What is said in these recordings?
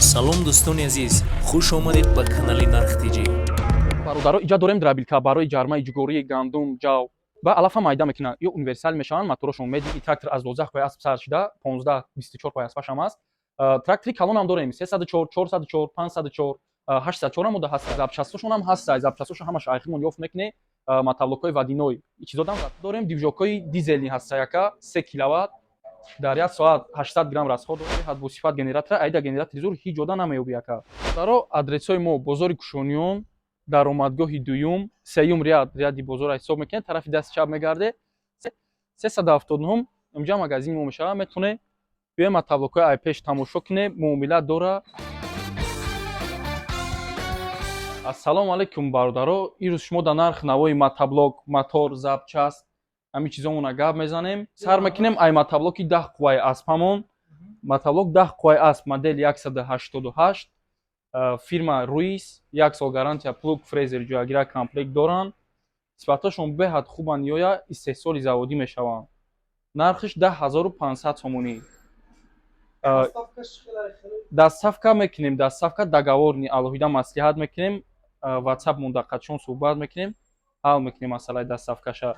салом дӯстони азиз, хуш омадед ба канали Нарх TG. бародаро иҷа дорем драбилка барои ҷармаи ҷугории гандум ҷав ба алафа майда мекунанд ё универсал мешаванд моторошон меди трактор аз 12 қои асп сар шуда 15-24 қои аспаш ҳам аст. Трактори калон ҳам дорем 304 404 504 804 ҳам буда ҳаст. запчастошон ҳам ҳаст. запчастошон ҳамаш айхимон ёфт мекунед. матаблокҳои вадиной чизодам дорем. дивжокҳои дизелни ҳаста яка 3 киловатт дар як соат 800 грамм расход дорад. бо сифат генератора айда генератори зур ҳеҷ ҷода намеёбӣ яка. даро адресҳои мо бозори кушониён даромадгоҳи дуюм сеюм ряди бозора ҳисоб мекунед, тарафи дасти чап мегардед 379 инҷа магазини мо мешавад. метавонед биёед матаблокҳои айпеш тамошо кунед. муомила дора. ассалому алайкум бародаро, ирӯз шумо дар нарх навои матаблок, мотор, запчаст ҳамин чизомона гап мезанем. сар мекунем ай матаблоки 10 қувваи аспамон. матаблок 10 қувваи асп модели 188 фирма Ruiz 1 сол гарантия плуг фрезер ҷоягира комплект доранд. сифаташон беҳад хубанд ёя истеҳсоли заводӣ мешаванд. нархиш 10500 сомонӣ. дастсафка мекунем. дастсафка договорни алоҳида маслиҳат мекунем. ватсап мундақатшон суҳбат мекунем, ҳал мекунем масъалаи дастсафкаша.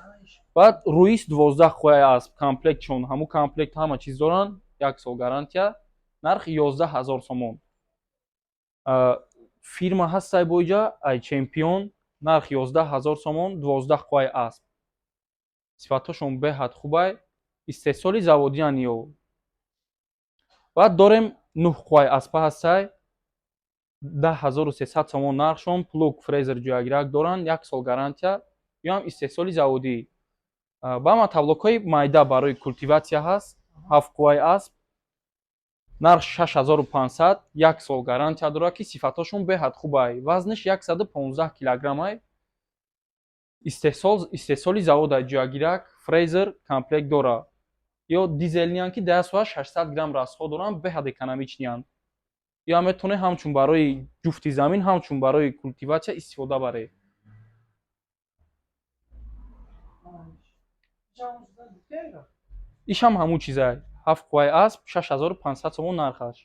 баъд Ruiz 12 қувваи асп комплектшон ҳамун комплект ҳама чиз доранд. 1 сол гарантия. нархи 11000 сомон. фирма ҳастай боиҷа ай чемпион. нарх 11000 сомон 12 қувваи асп. сифаташон беҳад хубай. истеҳсоли заводиан ё. баъд дорем 9 қувваи аспа ҳастай 10300 сомон нархшон. плуг фрезер ҷоягирак доранд. 1 сол гарантия. ё ҳам истеҳсоли заводӣ. ба матаблокҳои майда барои культиватсия ҳаст 7 қувваи асп. нарх 6500 1 сол гарантия дорад ки сифаташон беҳад хубай. вазниш 115 килограммай. истеҳсоли завода ҷоягирак фрезер комплект дора. ё дизелниан ки 800 грамм расход доранд. беҳад экономичниан. ё метавонед ҳамчун барои ҷуфти замин ҳамчун барои культиватсия истифода баред. ишам ҳамун чизай 7 қувваи асп 6500 сомон нархаш.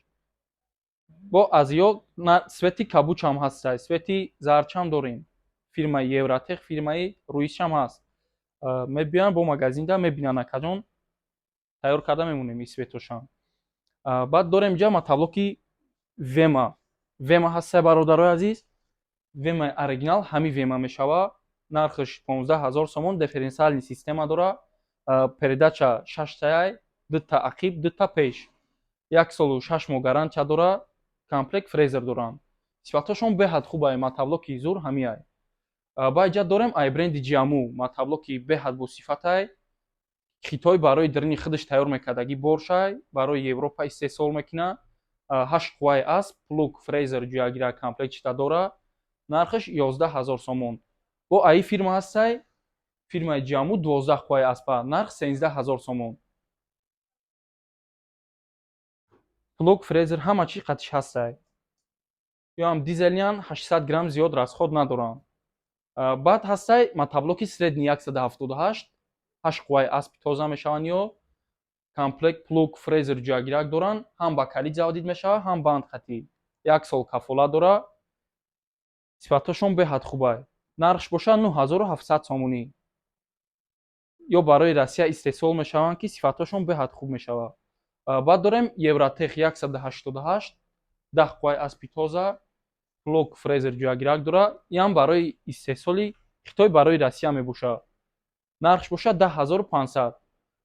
бо аз ё свети кабучам ҳастай. свети зарчам дорем. фирмаи Евротех, фирмаи Ruiz ҳам ҳаст. мебиён бо магазинда мебинанд акаҷон тайёр карда мемонем ин светошам. баъд дорем ҷа матаблоки Vema. Vema ҳастай бародарои азиз. Vema оригинал ҳамин Vema мешава. нархиш 15000 сомон. дифференсиални система дора. передача 6 таяй, 2 та ақиб, 2 та пеш. 1 солу 6 моҳ гарантия дора. комплект фрезер доранд. сифаташон беҳад хубай. матаблоки зур ҳамиай. ба иҷа дорем ай бренди Ҷиаму. матаблоки беҳад бо сифатай. хитой барои дарини худаш тайёр мекардаги боршай. барои Европа истеҳсол мекунад. 8 қувваи асп плуг фрезер ҷоягира комплект шида дора. нархиш 11000 сомон. бо ай фирма ҳастай. фирмаи Ҷиаму 12 қувваи аспа. нарх 13000 сомон. плуг фрезер ҳама чи қатиш ҳастай. ё ҳам дизелниан 800 грамм зиёд расход надоранд. баъд ҳастай матаблоки средни 178 8 қувваи аспи тоза мешаванд ё комплект плуг фрезер ҷоягирак доранд. ҳам ба калид заводид мешавад, ҳам бандхатӣ. 1 сол кафолат дора. сифаташон беҳад хубай. нархш бошад 9700 сомонӣ. ё барои Россия истеҳсол мешаванд ки сифаташон беҳад хуб мешавад. баъд дорем Евротех 188 10 қувваи аспи тоза плуг фрезер ҷоягирак дора. ям барои истеҳсоли хитой барои Россия мебошад. нархш бошад 10500.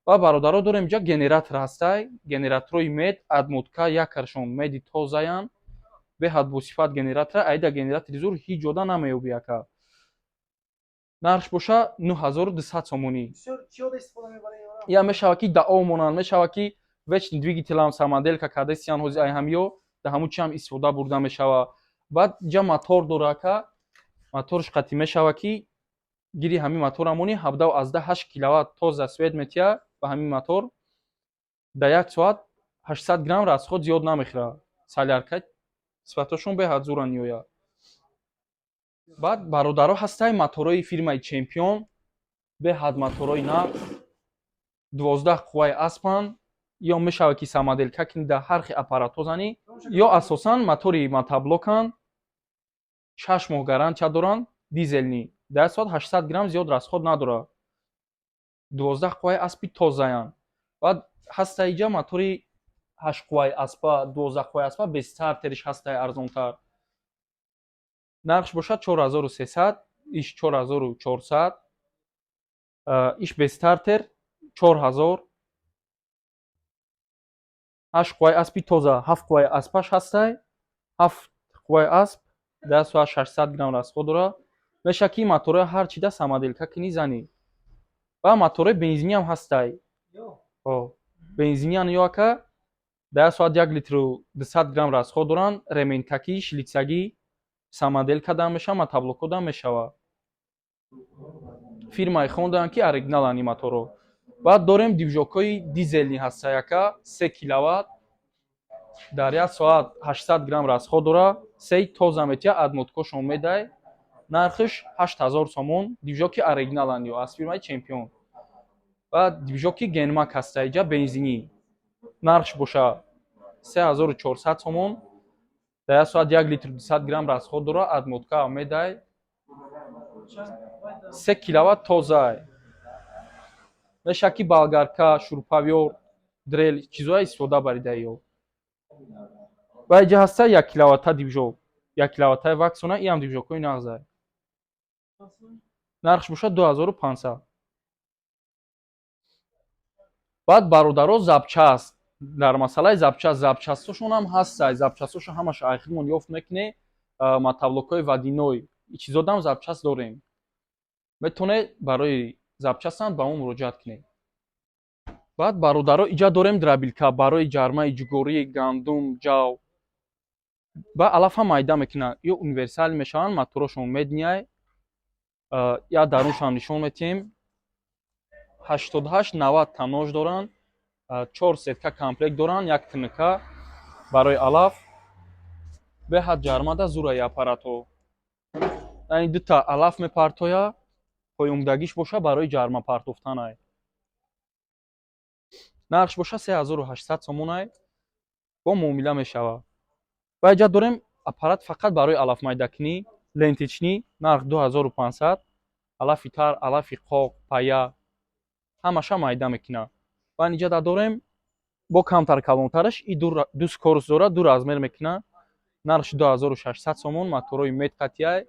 ва бародаро дорем ҷа генератор ҳастай. генераторои мед адмотка якаршон меди тозаян. беҳад бо сифат генератора айда генератори зур ҳеҷ ҷода намеёбӣ яка. нархш бошад 9200 сомонӣ. я мешавад ки дао монанд, мешавад ки вечный двигателам самоделька карда истиян ҳози ай ҳам ё да ҳамун чи ҳам истифода бурда мешавад. баъд ҷа мотор дора ка моторш қатъӣ мешавад ки гири ҳамин мотора монӣ 17-18 киловатт тоза свет метиҳад ба ҳамин мотор. да 1 соат 800 грамм расход зиёд намехӯрад. солярка сифаташон беҳад зуранд ёя. баъд бародаро ҳастай моторои фирмаи Чемпион. беҳад моторои нав 12 қувваи аспанд. ё мешавад ки самоделка кини дар ҳар хел аппаратҳо зани ё асосан мотори мотоблокан 6 моҳ гарантия доранд дизелни дар соат 800 грамм зиёд расход надорад 12 қувваи аспи тозаян баъд ҳастаи иҷа мотори 8 қувваи аспа 12 қувваи аспа бестартериш ҳастаи арзонтар нархш бошад 4300 иш 4400 иш бестартер 4000 8 қувваи аспи тоза 7 қувваи аспаш ҳастай 7 қувваи асп дар соат 600 грамм расход дорад мешавад ки мотори ҳар чида самоделка кини зани ва мотори бензиниам ҳастай бензиниан ёка дар соат 1 литру 200 грамм расход доранд рементакӣ шлитсагӣ самоделка дар мешавад мотоблоко дар мешавад фирмаи хондаам ки оригиналани моторо баъд дорем дивжокҳои дизелни ҳастаяка 3 киловатт дар 1 соат 800 грамм расход дорад 3 тоза метия адмоткошон медай нархиш 8000 сомон дивжоки оригиналани аз фирмаи чемпион баъд дивжоки генмак ҳаста иҷа бензинӣ нархш боша 3400 сомон дар 1 соат 1 литр 200 грамм расход дорад адмотка медай 3 киловатт тоза мешавад ки болгарка шурпавёр дрел чизое истифода барида ё ва иҷа ҳаста 1 киловатта дивжок 1 киловаттаи ваксона иам дивжокҳои нағзай нархш бошад 2500 баъд бародаро запчаст дар масъалаи запчастошонам ҳастай запчастошо ҳамаша айхримон ёфт мекунед мотоблокҳои водиной чизодам запчаст дорем метавонед барои запчастам ба мо муроҷиат кунед баъд бародаро иҷа дорем дробилка барои ҷармаи ҷугории гандум ҷав ба алафа майда мекунанд ё универсал мешаванд моторошон мединяй я даруншам нишон метиҳем 88-90 таннож доранд 4 сетка комплект доранд як тнк барои алаф беҳад ҷармада зураи аппаратҳо яъне дута алаф мепартоя пойумдагиш боша барои ҷарма партофтанай нархш боша 3800 сомонай бо муомила мешавад ва иҷа дорем аппарат фақат барои алаф майдакунӣ лентичнӣ нарх 2500 алафи тар алафи қоқ пая ҳамаша майда мекунад ва иҷа дорем бо камтар калонтараш и ду скорост дорад ду размер мекунад нархш 2600 сомон моторои мед қатияй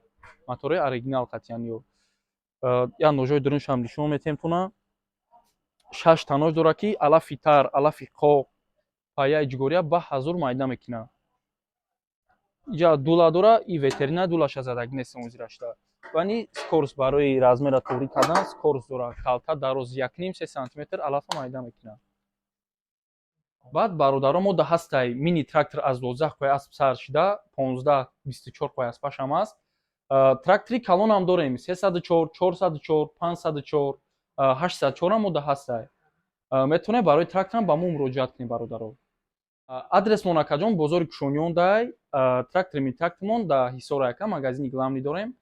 моторои оригинал қатияниё я ножои дуруншам нишон метиҳем тона 6 танож дорад ки алафи тар алафи қоқ паяи ҷугория ба ҳазур майда мекунад иҷа дула дора и ветерина дулаша задагӣ нестем озирашта вани скорост барои размера турӣ кардан скорост дора калта дароз 1.5-3 сантиметр алафа майда мекунад баъд бародаро мода ҳастай мини трактор аз 12 қувваи асп сар шуда 15-24 қувваи аспашам аст трактори калонам дорем 304 404 504 804 мода ҳастай метавонед барои тракторам ба мо муроҷиат кунед бародаро адресмон акаҷон бозори кушониён дай трактори мини трактормон дар ҳисора яка магазини главни дорем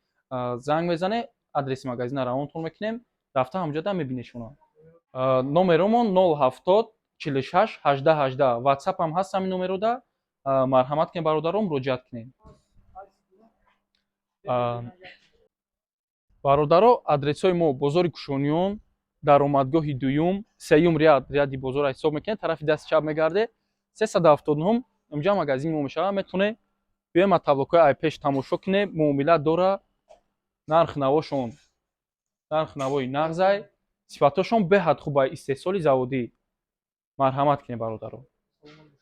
занг мезане адреси магазина равонтон мекунем рафта ҳамҷода мебинешона номеромон 07 46 18 18 ватсапам ҳаст ҳамин номерода марҳамат кунед бародаро муроҷиат кунед бародаро адресҳои мо бозори кушониён даромадгоҳи дуюм сеюм ряди бозора ҳисоб мекунед тарафи дасти чап мегардед 379 инҷа магазини мо мешавад метавонед биёед мотоблокҳои айпеш тамошо кунед муомила дора нарх навошон нарх навои нағзай сифатҳошон беҳад хуб ба истеҳсоли заводӣ марҳамат кунед бародаро